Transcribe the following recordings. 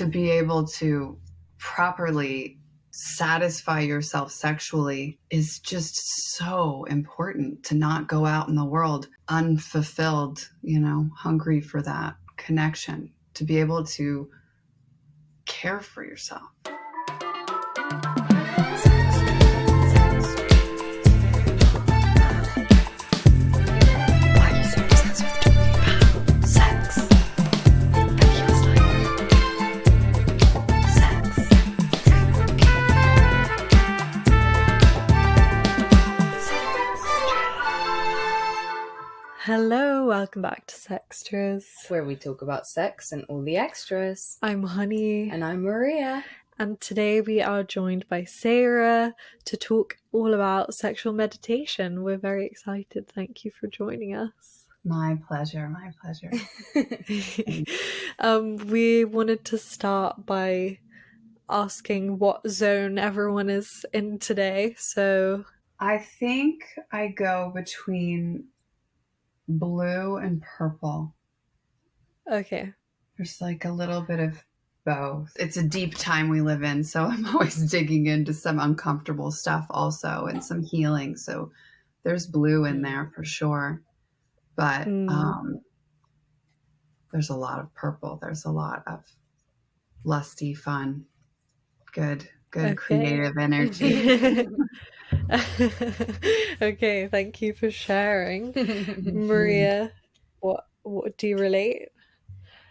to be able to properly satisfy yourself sexually is just so important, to not go out in the world unfulfilled, hungry for that connection, to be able to care for yourself. Hello, welcome back to Sextras, where we talk about sex and all the extras. I'm Honey. And I'm Maria. And today we are joined by Sayra to talk all about sexual meditation. We're very excited. Thank you for joining us. My pleasure. We wanted to start by asking what zone everyone is in today. So I think I go between blue and purple. Okay. There's like a little bit of both. It's a deep time we live in, so I'm always digging into some uncomfortable stuff also, and some healing. So there's blue in there for sure. But there's a lot of purple. There's a lot of lusty, fun, good creative energy. Okay, thank you for sharing. Maria, what do you relate?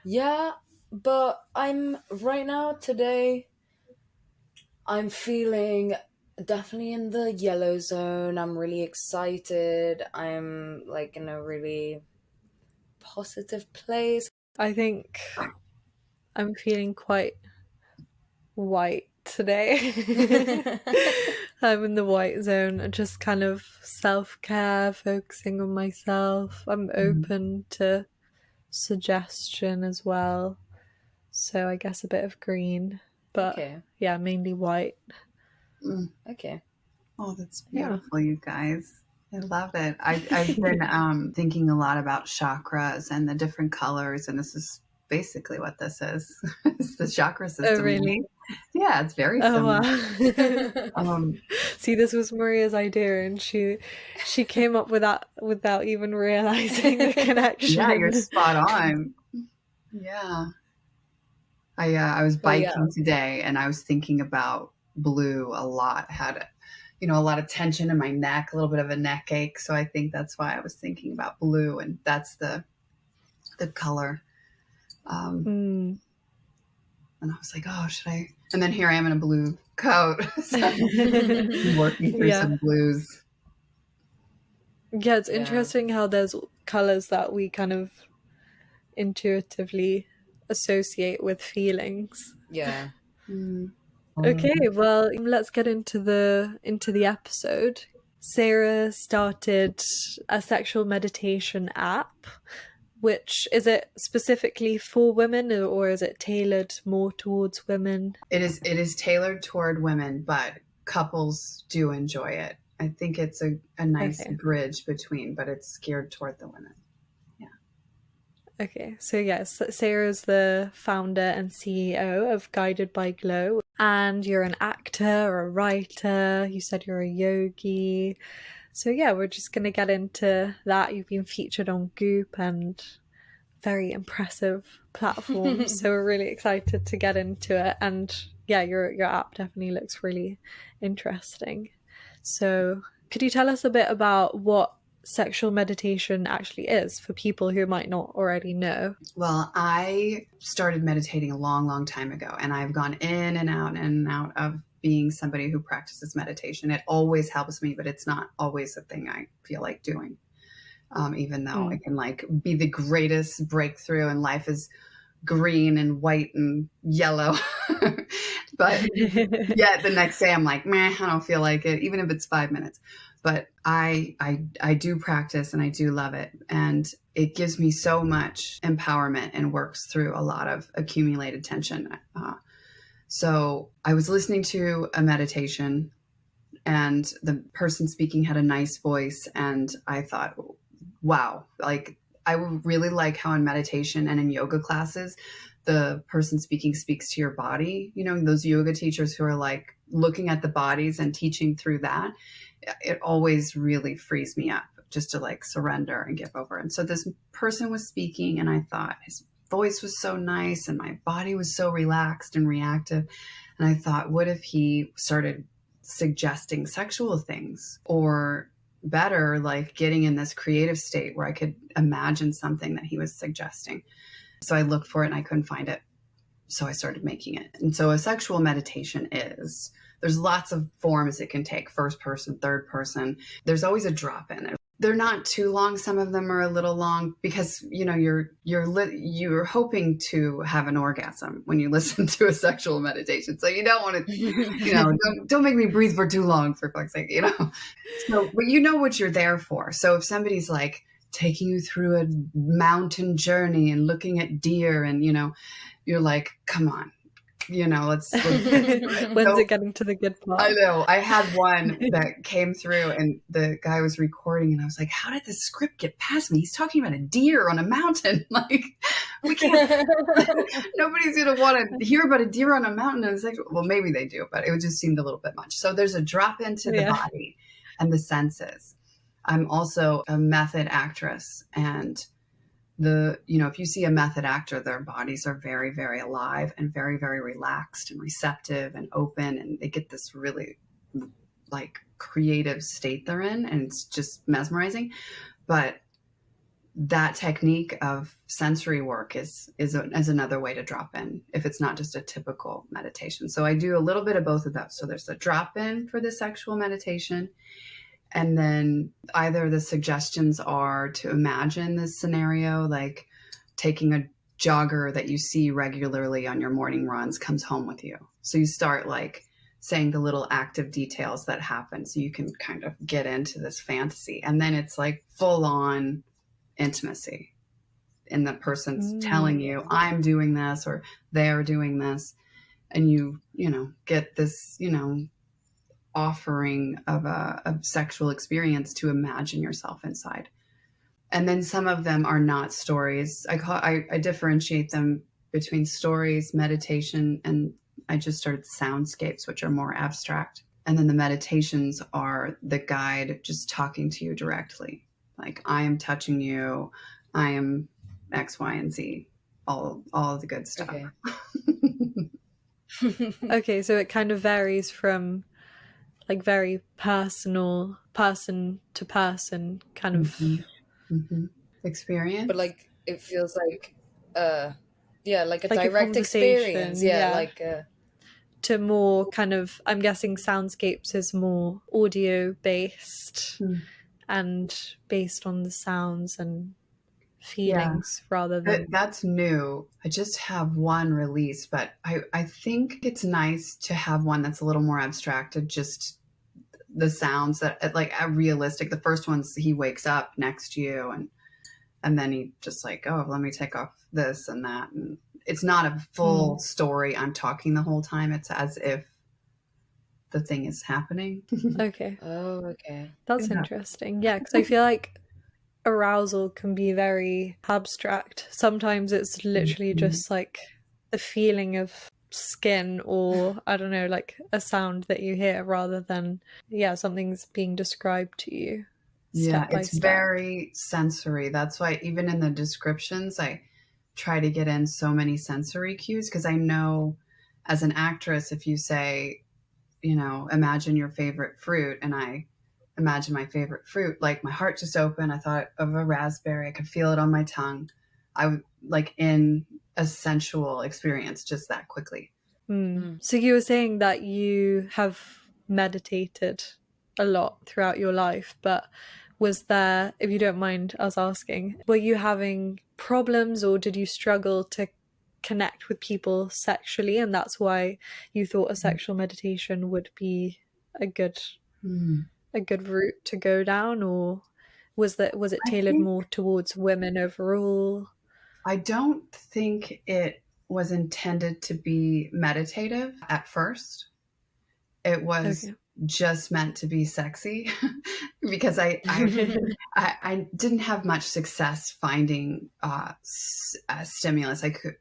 Yeah, but I'm feeling definitely in the yellow zone. I'm really excited. I'm like in a really positive place. I think I'm feeling quite white today. I'm in the white zone, just kind of self-care, focusing on myself. I'm open to suggestion as well, so I guess a bit of green, but yeah, mainly white. Okay. Oh, that's beautiful, you guys. I love it. I've been thinking a lot about chakras and the different colors, and this is basically what this is. It's the chakra system. Oh, really? Yeah, it's very similar. Wow. See, this was Maria's idea, and she came up with that without even realizing the connection. Yeah, you're spot on. Yeah. I was biking today, and I was thinking about blue a lot. Had a lot of tension in my neck, a little bit of a neck ache. So I think that's why I was thinking about blue, and that's the color. And I was like, oh, should I? And then here I am in a blue coat, so I'm working through some blues. Yeah, it's interesting how there's colors that we kind of intuitively associate with feelings. Yeah. Okay, well, let's get into the episode. Sayra started a sexual meditation app. Which, is it specifically for women, or is it tailored more towards women? It is tailored toward women, but couples do enjoy it. I think it's a nice bridge between, but it's geared toward the women. Yeah. Okay, so yes, Sayra's the founder and CEO of Guided by Glow, and you're an actor, a writer, you said you're a yogi. So yeah, we're just going to get into that. You've been featured on Goop and very impressive platforms, so we're really excited to get into it. And yeah, your app definitely looks really interesting. So could you tell us a bit about what sexual meditation actually is for people who might not already know? Well, I started meditating a long time ago, and I've gone in and out of being somebody who practices meditation. It always helps me, but it's not always a thing I feel like doing. Even though it can like be the greatest breakthrough and life is green and white and yellow. But yeah, the next day I'm like, meh, I don't feel like it, even if it's 5 minutes. But I do practice, and I do love it. And it gives me so much empowerment and works through a lot of accumulated tension. So I was listening to a meditation, and the person speaking had a nice voice, and I thought, wow, like I really like how in meditation and in yoga classes, the person speaking speaks to your body. You know, those yoga teachers who are like looking at the bodies and teaching through that, it always really frees me up just to like surrender and give over. And so this person was speaking, and I thought his voice was so nice and my body was so relaxed and reactive. And I thought, what if he started suggesting sexual things, or better, like getting in this creative state where I could imagine something that he was suggesting. So I looked for it and I couldn't find it. So I started making it. And so a sexual meditation there's lots of forms it can take: first person, third person. There's always a drop in. They're not too long. Some of them are a little long because, you know, you're hoping to have an orgasm when you listen to a sexual meditation. So you don't want to, you know, don't make me breathe for too long, for fuck's sake, you know. So, but you know what you're there for. So if somebody's like taking you through a mountain journey and looking at deer, and, you know, you're like, come on, you know, let's When's it getting to the good part? I know. I had one that came through and the guy was recording, and I was like, how did this script get past me? He's talking about a deer on a mountain. Like, we can't, nobody's going to want to hear about a deer on a mountain. And it's like, well, maybe they do, but it just seemed a little bit much. So there's a drop into the body and the senses. I'm also a method actress, and if you see a method actor, their bodies are very, very alive and very, very relaxed and receptive and open. And they get this really like creative state they're in, and it's just mesmerizing. But that technique of sensory work is another way to drop in if it's not just a typical meditation. So I do a little bit of both of those. So there's a drop in for the sexual meditation. And then either the suggestions are to imagine this scenario, like taking a jogger that you see regularly on your morning runs comes home with you. So you start like saying the little active details that happen so you can kind of get into this fantasy. And then it's like full on intimacy. And the person's telling you, I'm doing this or they're doing this. And you get this, offering of a sexual experience to imagine yourself inside. And then some of them are not stories. I differentiate them between stories, meditation, and I just started soundscapes, which are more abstract. And then the meditations are the guide just talking to you directly. Like, I am touching you. I am X, Y, and Z. All of the good stuff. Okay. Okay, so it kind of varies from like very personal, person to person kind of experience. But like it feels like like a like direct experience. Yeah, like to more kind of, I'm guessing soundscapes is more audio based and based on the sounds and feelings rather than... That's new. I just have one release, but I think it's nice to have one that's a little more abstracted, just the sounds that like realistic. The first one's he wakes up next to you and then he just like, oh, let me take off this and that. And it's not a full story. I'm talking the whole time. It's as if the thing is happening. Okay. Oh, okay. That's interesting. Yeah, because I feel like arousal can be very abstract. Sometimes it's literally just like the feeling of skin, or I don't know, like a sound that you hear rather than something's being described to you step by step. Very sensory. That's why even in the descriptions I try to get in so many sensory cues, because I know as an actress, if you say, imagine your favorite fruit, and I imagine my favorite fruit, like my heart just opened. I thought of a raspberry. I could feel it on my tongue. I would like in a sensual experience just that quickly. So you were saying that you have meditated a lot throughout your life, but was there, if you don't mind us asking, were you having problems or did you struggle to connect with people sexually, and that's why you thought a sexual meditation would be a good route to go down, or was it tailored more towards women overall? I don't think it was intended to be meditative at first. It was just meant to be sexy because I didn't have much success finding stimulus. I could,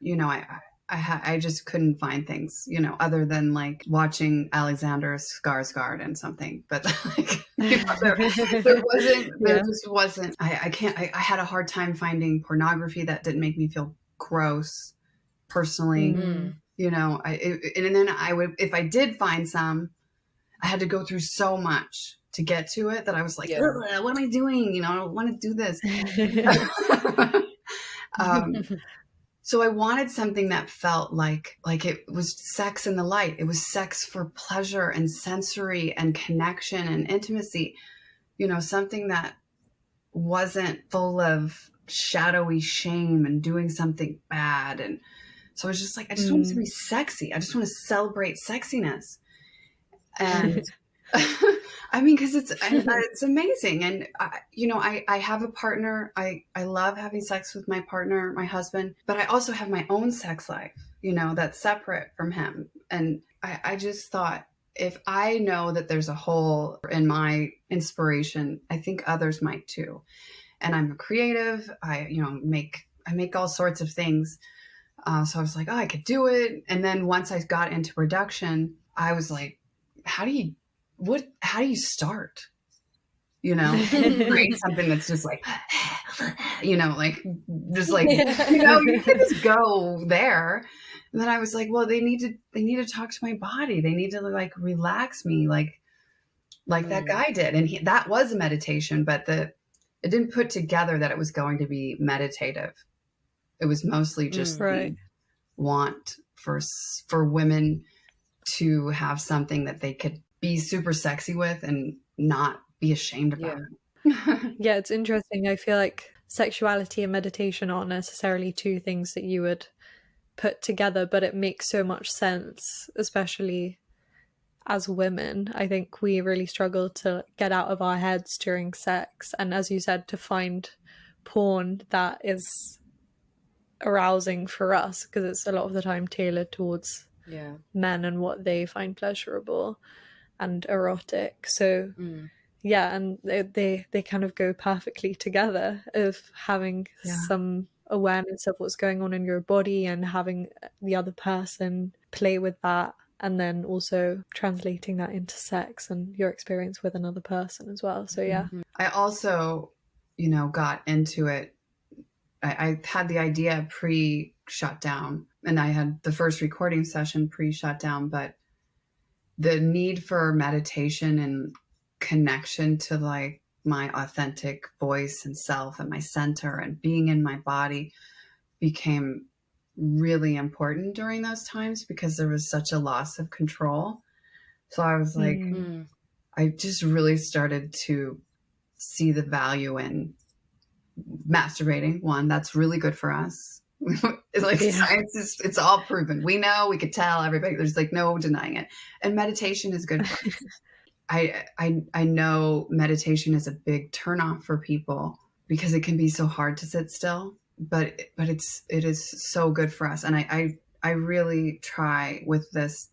I just couldn't find things, other than like watching Alexander Skarsgård and something. But like, there just wasn't. I can't. I had a hard time finding pornography that didn't make me feel gross personally. Mm. And then I would, if I did find some, I had to go through so much to get to it that I was like, what am I doing? I don't want to do this. So I wanted something that felt like it was sex in the light. It was sex for pleasure and sensory and connection and intimacy. Something that wasn't full of shadowy shame and doing something bad. And so I was just like, I just want it to be sexy. I just want to celebrate sexiness. And I mean, because it's amazing. And, I have a partner. I love having sex with my partner, my husband, but I also have my own sex life, that's separate from him. And I just thought, if I know that there's a hole in my inspiration, I think others might too. And I'm a creative. I make all sorts of things. So I was like, oh, I could do it. And then once I got into production, I was like, how do you start? Create something that's just like, like, just like, you can just go there. And then I was like, well, they need to talk to my body. They need to like relax me, like that guy did. And that was a meditation, but it didn't put together that it was going to be meditative. It was mostly just the want for women to have something that they could be super sexy with and not be ashamed about it. Yeah, it's interesting. I feel like sexuality and meditation aren't necessarily two things that you would put together, but it makes so much sense, especially as women. I think we really struggle to get out of our heads during sex, and as you said, to find porn that is arousing for us, because it's a lot of the time tailored towards men and what they find pleasurable and erotic. So and they kind of go perfectly together, of having some awareness of what's going on in your body and having the other person play with that, and then also translating that into sex and your experience with another person as well. So I also got into it. I had the idea pre-shutdown, and I had the first recording session pre-shutdown, but the need for meditation and connection to like my authentic voice and self and my center and being in my body became really important during those times, because there was such a loss of control. So I was like, I just really started to see the value in masturbating. One, that's really good for us. It's like science it's all proven. We know, we could tell everybody. There's like no denying it. And meditation is good for us. I know meditation is a big turnoff for people because it can be so hard to sit still, but it is so good for us. And I really try with this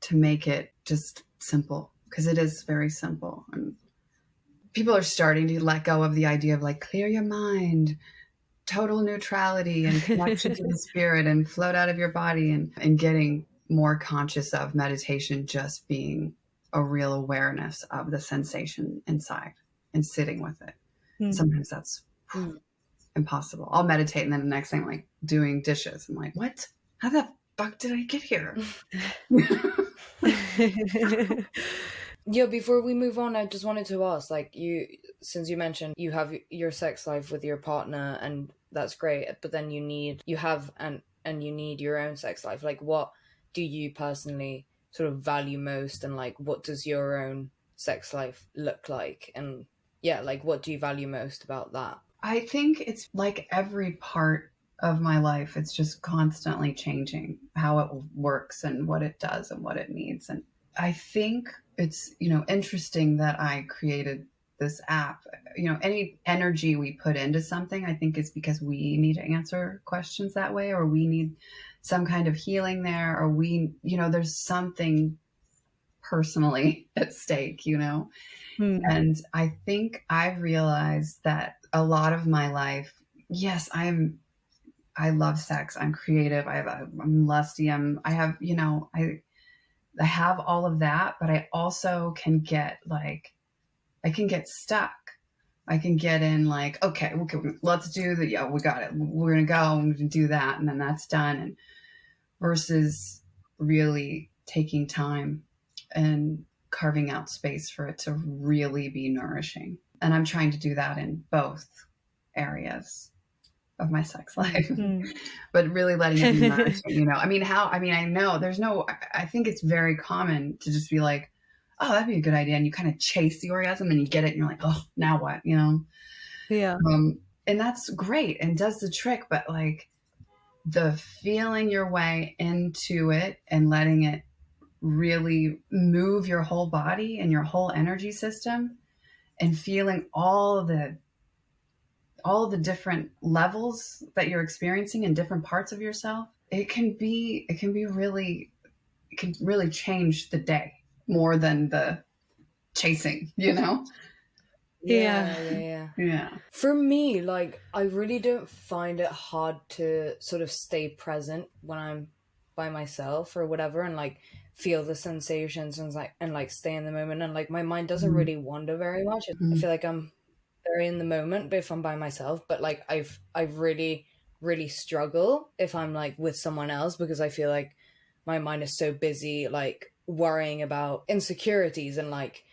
to make it just simple, because it is very simple. And people are starting to let go of the idea of like clear your mind, total neutrality and connection to the spirit, and float out of your body, and getting more conscious of meditation just being a real awareness of the sensation inside and sitting with it. Sometimes that's impossible. I'll meditate, and then the next thing I'm like doing dishes. I'm like, what? How the fuck did I get here? Yeah, before we move on, I just wanted to ask, like, since you mentioned you have your sex life with your partner, and that's great, but then you need your own sex life. Like, what do you personally sort of value most, and like, what does your own sex life look like? And like, what do you value most about that? I think it's like every part of my life, it's just constantly changing how it works and what it does and what it needs. And I think it's, interesting that I created this app. Any energy we put into something, I think is because we need to answer questions that way, or we need some kind of healing there, or there's something personally at stake, you know? And I think I've realized that a lot of my life, yes, I love sex. I'm creative. I'm lusty. I have, you know, I have all of that, but I also can get like, I can get stuck. I can get in like, okay, let's do the, yeah, we got it. We're going to go and do that. And then that's done. And versus really taking time and carving out space for it to really be nourishing. And I'm trying to do that in both areas of my sex life, but really letting it be nourishing, you know? I know I think it's very common to just be like, oh, that'd be a good idea. And you kind of chase the orgasm and you get it and you're like, oh, now what, you know? Yeah. And that's great and does the trick, but like the feeling your way into it and letting it really move your whole body and your whole energy system and feeling all the different levels that you're experiencing in different parts of yourself, it can really change the day more than the chasing, you know? Yeah. For me, like, I really don't find it hard to sort of stay present when I'm by myself or whatever, and like feel the sensations and like stay in the moment, and like my mind doesn't really wander very much. I feel like I'm very in the moment if I'm by myself, but like I really struggle if I'm like with someone else, because I feel like my mind is so busy like worrying about insecurities and like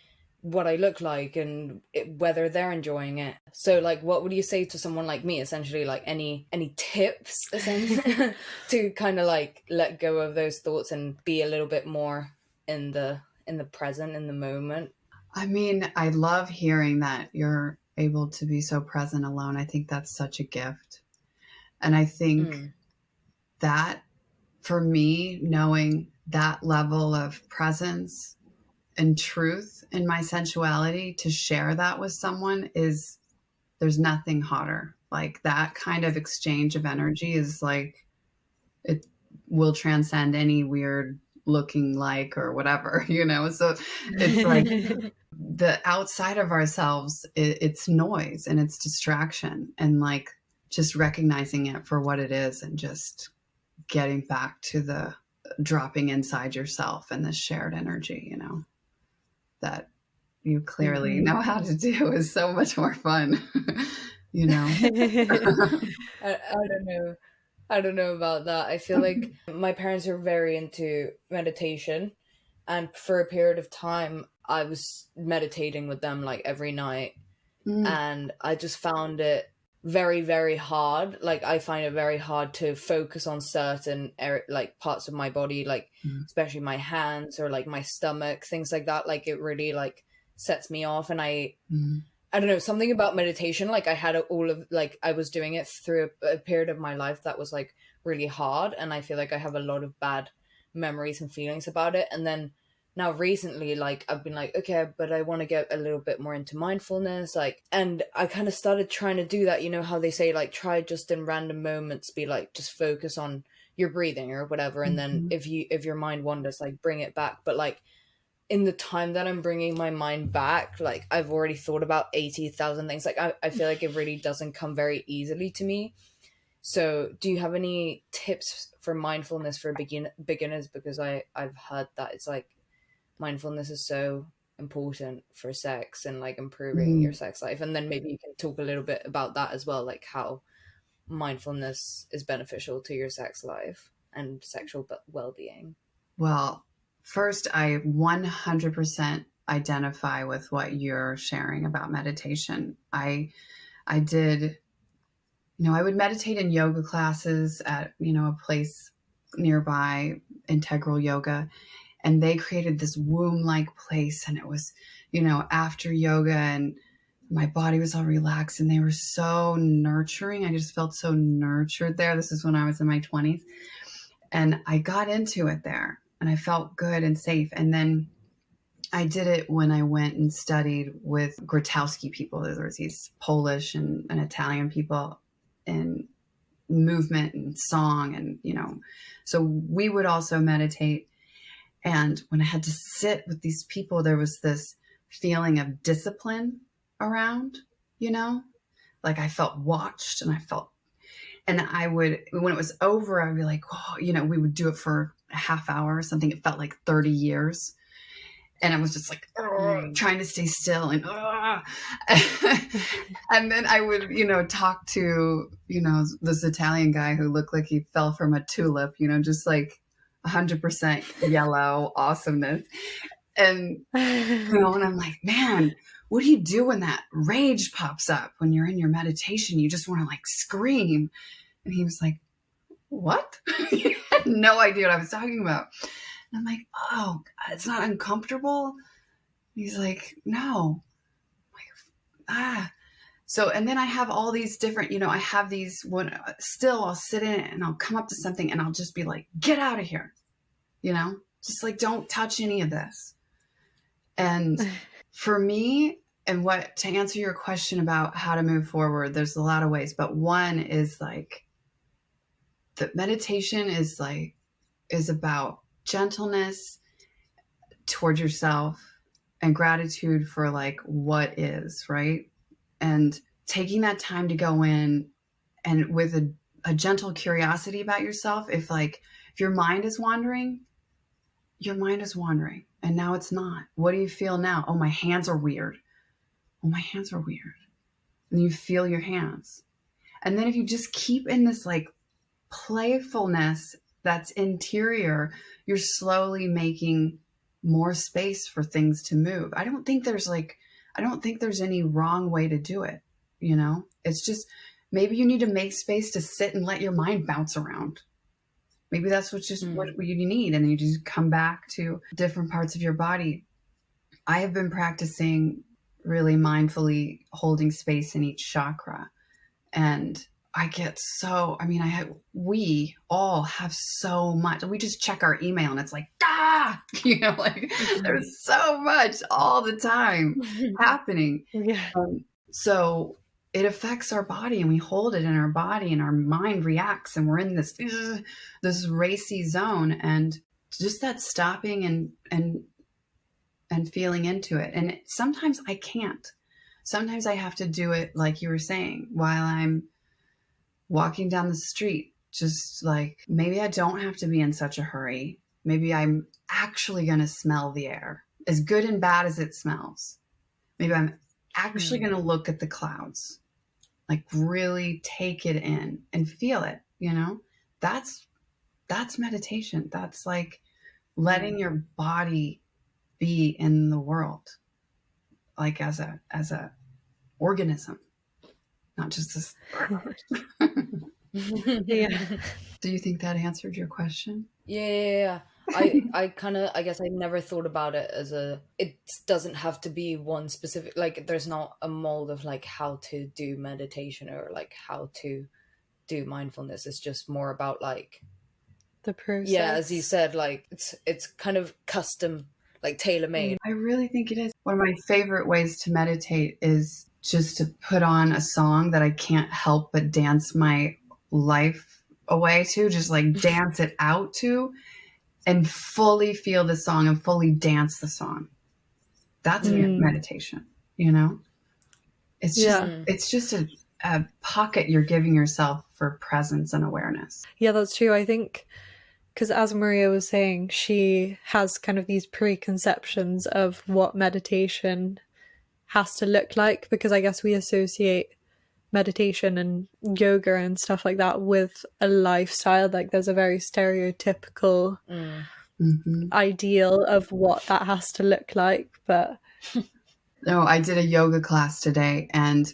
what I look like and whether they're enjoying it. So like what would you say to someone like me, essentially, like any tips essentially to kind of like let go of those thoughts and be a little bit more in the present, in the moment? I mean, I love hearing that you're able to be so present alone. I think that's such a gift. And I think that for me, knowing that level of presence and truth in my sensuality, to share that with someone, there's nothing hotter. Like that kind of exchange of energy is like, it will transcend any weird looking like or whatever, you know? So it's like the outside of ourselves, it's noise and it's distraction, and like just recognizing it for what it is and just getting back to the dropping inside yourself and the shared energy, you know, that you clearly know how to do is so much more fun, you know? I don't know about that. I feel like my parents are very into meditation, and for a period of time I was meditating with them like every night, and I just found it very, very hard. Like I find it very hard to focus on certain like parts of my body, like especially my hands or like my stomach, things like that. Like it really like sets me off, and I don't know, something about meditation, like I had all of like I was doing it through a period of my life that was like really hard, and I feel like I have a lot of bad memories and feelings about it. And then now recently, like I've been like, okay, but I want to get a little bit more into mindfulness, like, and I kind of started trying to do that. You know how they say like try just in random moments be like just focus on your breathing or whatever, and then if your mind wanders, like bring it back. But like in the time that I'm bringing my mind back, like I've already thought about 80,000 things. Like I feel like it really doesn't come very easily to me. So do you have any tips for mindfulness for beginners? Because I've heard that it's like mindfulness is so important for sex and like improving your sex life. And then maybe you can talk a little bit about that as well, like how mindfulness is beneficial to your sex life and sexual well-being. Well, first, I 100% identify with what you're sharing about meditation. I did, I would meditate in yoga classes at, a place nearby, Integral Yoga, and they created this womb-like place, and it was, after yoga, and my body was all relaxed, and they were so nurturing. I just felt so nurtured there. This is when I was in my 20s, and I got into it there, and I felt good and safe. And then I did it when I went and studied with Grotowski people. There was these Polish and Italian people in movement and song, and so we would also meditate. And when I had to sit with these people, there was this feeling of discipline around, like I felt watched, and I would, when it was over, I'd be like, oh, we would do it for a half hour or something. It felt like 30 years. And I was just like, trying to stay still and, and then I would, talk to, this Italian guy who looked like he fell from a tulip, just like 100% yellow awesomeness. And, and I'm like, man, what do you do when that rage pops up when you're in your meditation? You just want to like scream. And he was like, what? He had no idea what I was talking about. And I'm like, oh, it's not uncomfortable. He's like, no. I'm like, So, and then I have all these different, I have these, still I'll sit in it and I'll come up to something and I'll just be like, get out of here. Just like, don't touch any of this. And for me, and to answer your question about how to move forward, there's a lot of ways, but one is like, the meditation is about gentleness towards yourself and gratitude for like what is, right? And taking that time to go in and with a gentle curiosity about yourself. If your mind is wandering, and now it's not. What do you feel now? Oh, my hands are weird. And you feel your hands. And then if you just keep in this like playfulness that's interior, you're slowly making more space for things to move. I don't think there's any wrong way to do it. It's just, maybe you need to make space to sit and let your mind bounce around. Maybe that's what you need. And then you just come back to different parts of your body. I have been practicing really mindfully holding space in each chakra. And I get we all have so much. We just check our email and it's like, there's so much all the time happening. Yeah. So it affects our body and we hold it in our body and our mind reacts and we're in this racy zone, and just that stopping and feeling into it. And sometimes I can't. Sometimes I have to do it, like you were saying, while I'm walking down the street. Just like, maybe I don't have to be in such a hurry. Maybe I'm actually going to smell the air, as good and bad as it smells. Maybe I'm actually going to look at the clouds, like really take it in and feel it. That's meditation. That's like letting your body be in the world, like as a organism, not just this. Yeah. Do you think that answered your question? Yeah. I guess I never thought about it as it doesn't have to be one specific, like there's not a mold of like how to do meditation or like how to do mindfulness. It's just more about like the process. Yeah, as you said, like it's kind of custom, like tailor-made. I really think it is. One of my favorite ways to meditate is just to put on a song that I can't help but dance my life away to, just like dance it out to, and fully feel the song and fully dance the song. That's meditation, It's just it's just a pocket you're giving yourself for presence and awareness. Yeah, that's true. I think because as Maria was saying, she has kind of these preconceptions of what meditation has to look like, because I guess we associate meditation and yoga and stuff like that with a lifestyle. Like there's a very stereotypical ideal of what that has to look like. But no, I did a yoga class today and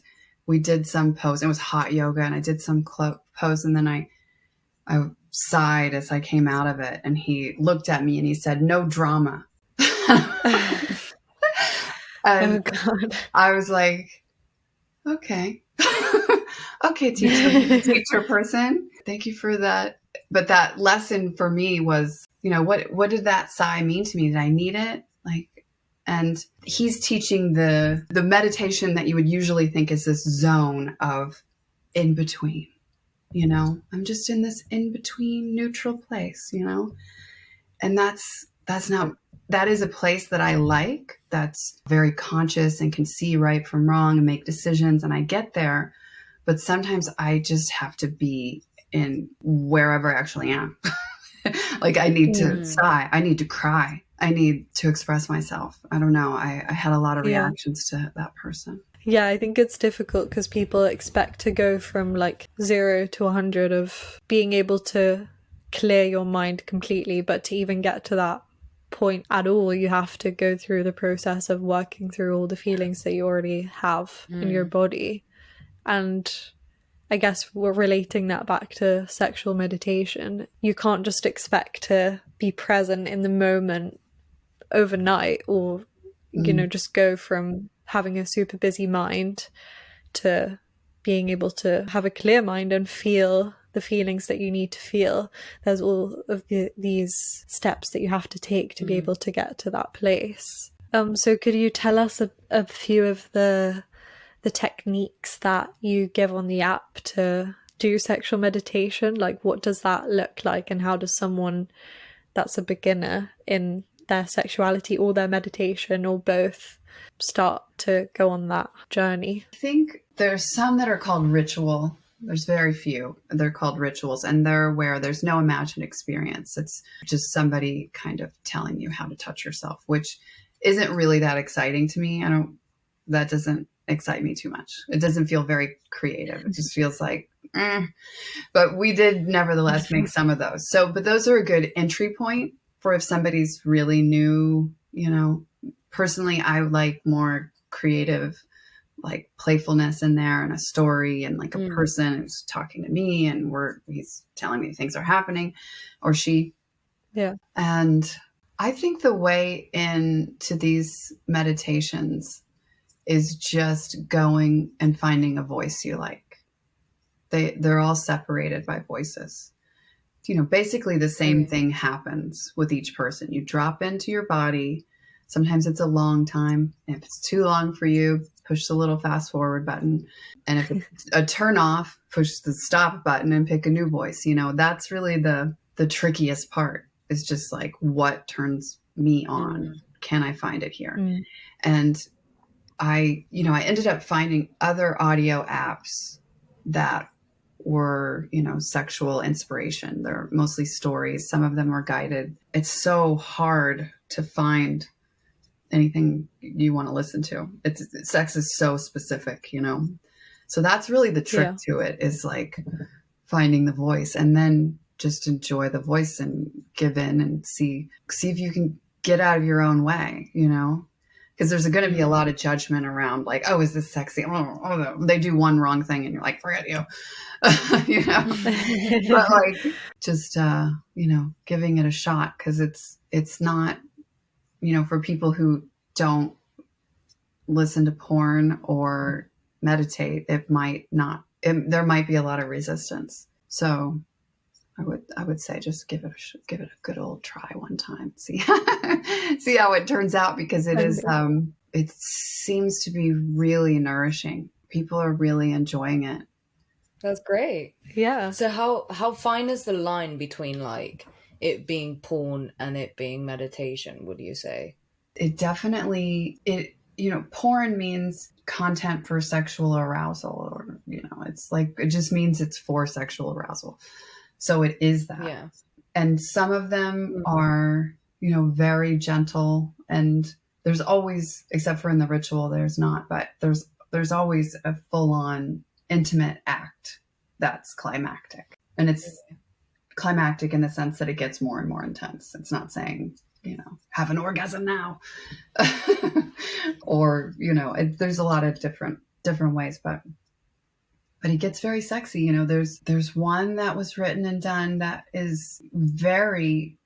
we did some pose. It was hot yoga and I did some pose, and then I sighed as I came out of it, and he looked at me and he said, "No drama." And oh God. I was like, okay. Okay, teacher person. Thank you for that. But that lesson for me was, what did that sigh mean to me? Did I need it? And he's teaching the meditation that you would usually think is this zone of in between. I'm just in this in between neutral place, and that's that is a place that I like, that's very conscious and can see right from wrong and make decisions, and I get there. But sometimes I just have to be in wherever I actually am. Like I need to sigh, I need to cry, I need to express myself. I don't know. I had a lot of Yeah. reactions to that person. Yeah, I think it's difficult because people expect to go from like 0 to 100 of being able to clear your mind completely, but to even get to that point at all, you have to go through the process of working through all the feelings that you already have in your body. And I guess we're relating that back to sexual meditation. You can't just expect to be present in the moment overnight, or just go from having a super busy mind to being able to have a clear mind and feel the feelings that you need to feel. There's all of these steps that you have to take to be able to get to that place. So could you tell us a few of the techniques that you give on the app to do sexual meditation? Like, what does that look like, and how does someone that's a beginner in their sexuality or their meditation or both start to go on that journey? I think there's some that are called ritual. There's very few. They're called rituals, and they're where there's no imagined experience. It's just somebody kind of telling you how to touch yourself, which isn't really that exciting to me. That doesn't excite me too much. It doesn't feel very creative. It just feels like, But we did nevertheless make some of those. But those are a good entry point for if somebody's really new. Personally, I like more creative, like playfulness in there, and a story, and like a person who's talking to me, and he's telling me things are happening, or she. Yeah. And I think the way into these meditations is just going and finding a voice you like. They're all separated by voices. Basically the same thing happens with each person. You drop into your body. Sometimes it's a long time. If it's too long for you, push the little fast forward button. And if it's a turn off, push the stop button and pick a new voice. That's really the trickiest part, is just like, what turns me on? Can I find it here? And I ended up finding other audio apps that were, sexual inspiration. They're mostly stories. Some of them are guided. It's so hard to find anything you want to listen to. Sex is so specific, So that's really the trick to it, is like finding the voice, and then just enjoy the voice and give in and see if you can get out of your own way, because there's going to be a lot of judgment around, like, oh, is this sexy? Oh, they do one wrong thing and you're like, forget you. But like, just giving it a shot, because it's not, for people who don't listen to porn or meditate, there might be a lot of resistance. So I would say just give it a good old try one time. See how it turns out, because it seems to be really nourishing. People are really enjoying it. That's great. Yeah. So how fine is the line between like it being porn and it being meditation, would you say? It definitely, porn means content for sexual arousal, or, it's like, it just means it's for sexual arousal. So it is that. Yeah. And some of them are, very gentle, and there's always, except for in the ritual, there's not, but there's always a full-on intimate act that's climactic. And it's climactic in the sense that it gets more and more intense. It's not saying, have an orgasm now. Or, there's a lot of different ways, but it gets very sexy. There's one that was written and done that is very,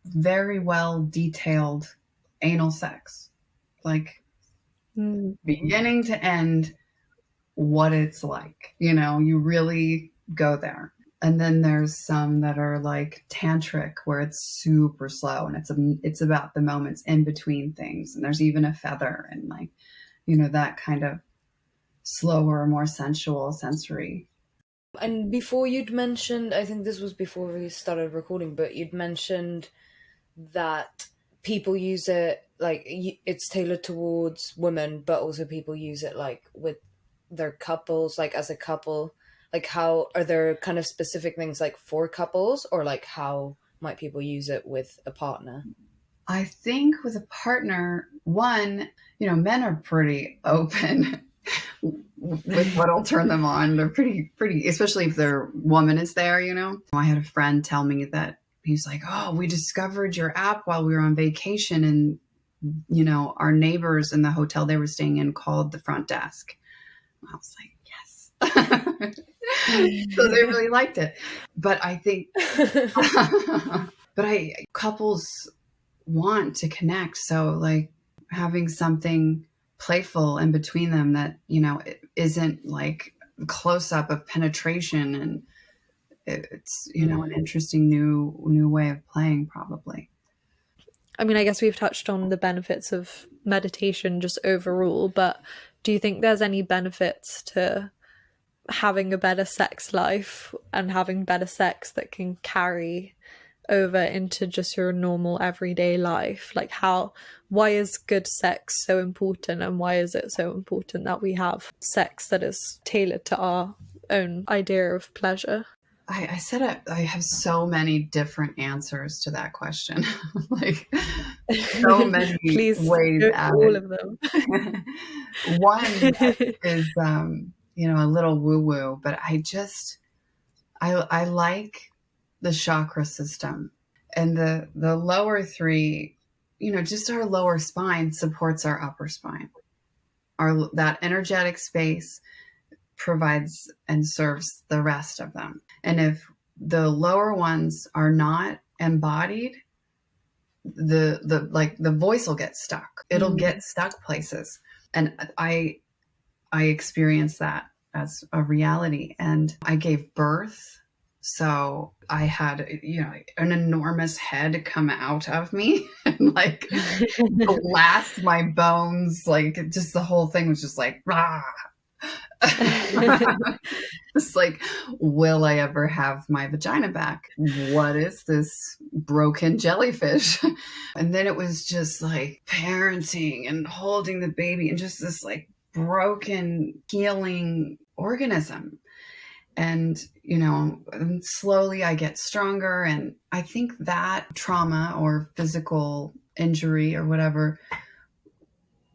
very well detailed anal sex, like beginning to end, what it's like, you really go there. And then there's some that are like tantric, where it's super slow, and it's about the moments in between things. And there's even a feather, and like, that kind of slower, more sensual, sensory. And before you'd mentioned, I think this was before we started recording, but you'd mentioned that people use it like it's tailored towards women, but also people use it like with their couples, like as a couple. Like, how are there kind of specific things like for couples, or like how might people use it with a partner? I think with a partner, one, men are pretty open with what'll turn them on. They're pretty, especially if their woman is there, I had a friend tell me that he's like, oh, we discovered your app while we were on vacation, and, our neighbors in the hotel they were staying in called the front desk. I was like, yes. So they really liked it. But I think, couples want to connect. So like having something playful in between them that, it isn't like close up of penetration, and it's, an interesting new way of playing probably. I mean, I guess we've touched on the benefits of meditation just overall, but do you think there's any benefits to having a better sex life and having better sex that can carry over into just your normal everyday life? Like, why is good sex so important, and why is it so important that we have sex that is tailored to our own idea of pleasure? I said I have so many different answers to that question. Like so many Please ways at all it. of them. One is a little woo-woo, but I like the chakra system, and the lower three, just our lower spine supports our upper spine. That energetic space provides and serves the rest of them. And if the lower ones are not embodied, the voice will get stuck. It'll get stuck places. And I experienced that as a reality. And I gave birth. So I had, an enormous head come out of me and like blast my bones. Like just the whole thing was just like, rah. It's like, will I ever have my vagina back? What is this broken jellyfish? And then it was just like parenting and holding the baby and just this like broken healing organism. And, and slowly I get stronger. And I think that trauma or physical injury or whatever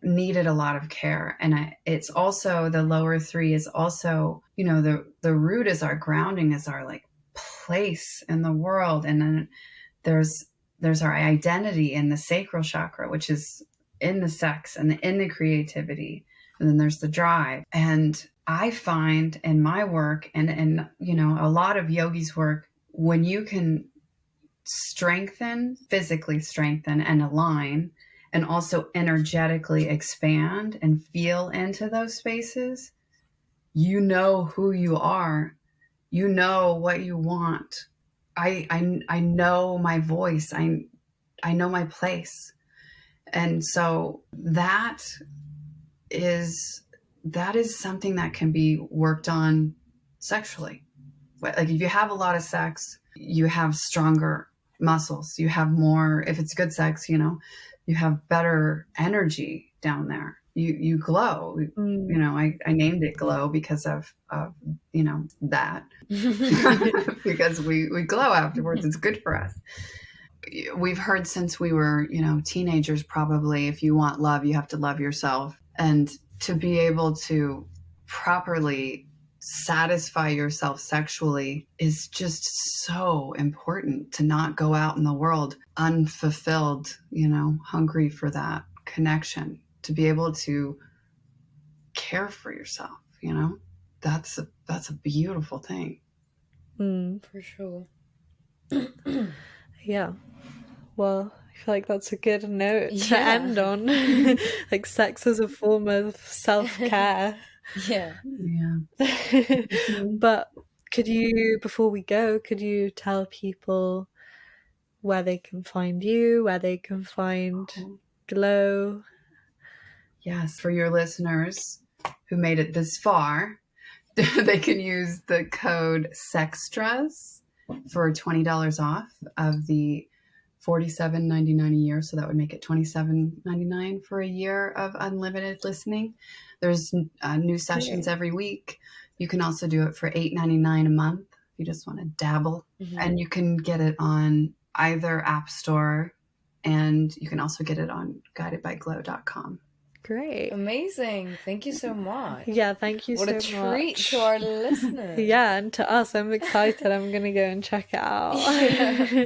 needed a lot of care. And it's also, the lower three is also, the root is our grounding, is our like place in the world. And then there's our identity in the sacral chakra, which is in the sex and in the creativity. And then there's the drive. And I find in my work and a lot of yogis' work, when you can physically strengthen and align, and also energetically expand and feel into those spaces, you know who you are. You know what you want. I know my voice. I know my place. And so that is something that can be worked on sexually. Like if you have a lot of sex, you have stronger muscles. You have more, if it's good sex, you have better energy down there. You glow. I named it glow because of that. Because we glow afterwards. It's good for us. We've heard since we were, teenagers, probably, if you want love, you have to love yourself. And to be able to properly satisfy yourself sexually is just so important, to not go out in the world unfulfilled, hungry for that connection, to be able to care for yourself, that's a beautiful thing. For sure. Yeah. Well, I feel like that's a good note to Yeah. end on. Like sex as a form of self-care. Yeah. But before we go, could you tell people where they can find you, where they can find Glow? Yes, for your listeners who made it this far, they can use the code SEXTRAS for $20 off of the $47.99 a year, so that would make it $27.99 for a year of unlimited listening. There's new sessions every week. You can also do it for $8.99 a month if you just want to dabble. And you can get it on either app store, and you can also get it on guidedbyglow.com. Great. Amazing. Thank you so much. Yeah, thank you so much. What a treat to our listeners. Yeah, and to us. I'm excited. I'm going to go and check it out. Yeah.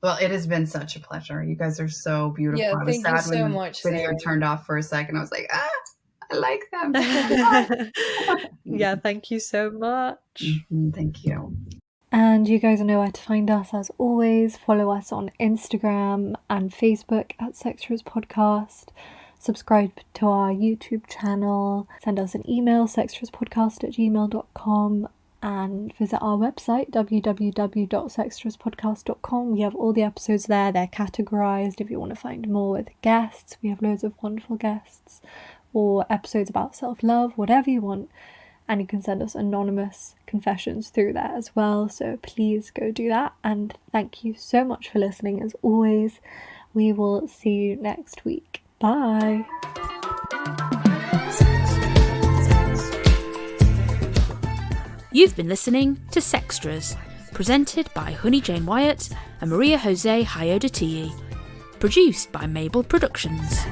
Well, it has been such a pleasure. You guys are so beautiful. Yeah, I was thank you sad so when much, the video Sarah. turned off for a second. I was like, I like them. Yeah, thank you so much. Thank you. And you guys know where to find us as always. Follow us on Instagram and Facebook at Sextras Podcast. Subscribe to our YouTube channel. Send us an email, sextraspodcast@gmail.com. And visit our website, www.sextraspodcast.com. We have all the episodes there. They're categorized if you want to find more with guests. We have loads of wonderful guests, or episodes about self-love, whatever you want. And you can send us anonymous confessions through there as well. So please go do that. And thank you so much for listening as always. We will see you next week. Bye. You've been listening to Sextras, presented by Honey Jane Wyatt and Maria Jose Hayodatiyi. Produced by Mabel Productions.